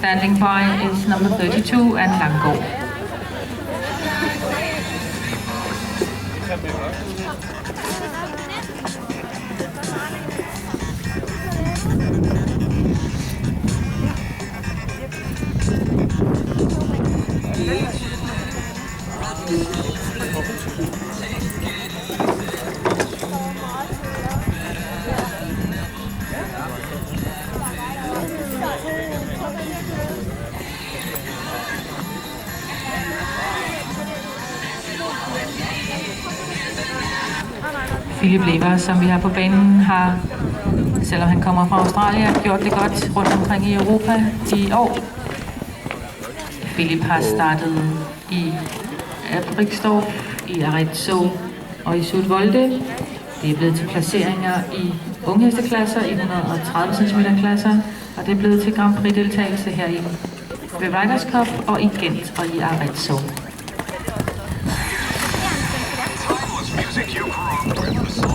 Standing by is number 32 and Lango. Philip Lever, som vi har på banen, har, selvom han kommer fra Australien, gjort det godt rundt omkring i Europa i år. Philip har startet i Brixtorf, i Arezzo og i Sudvolde. Det er blevet til placeringer i unghesteklasser, i 130 cm klasser, og det er blevet til Grand Prix deltagelse her i Riders Cup og i Gent og i Arezzo. Music you grew up with.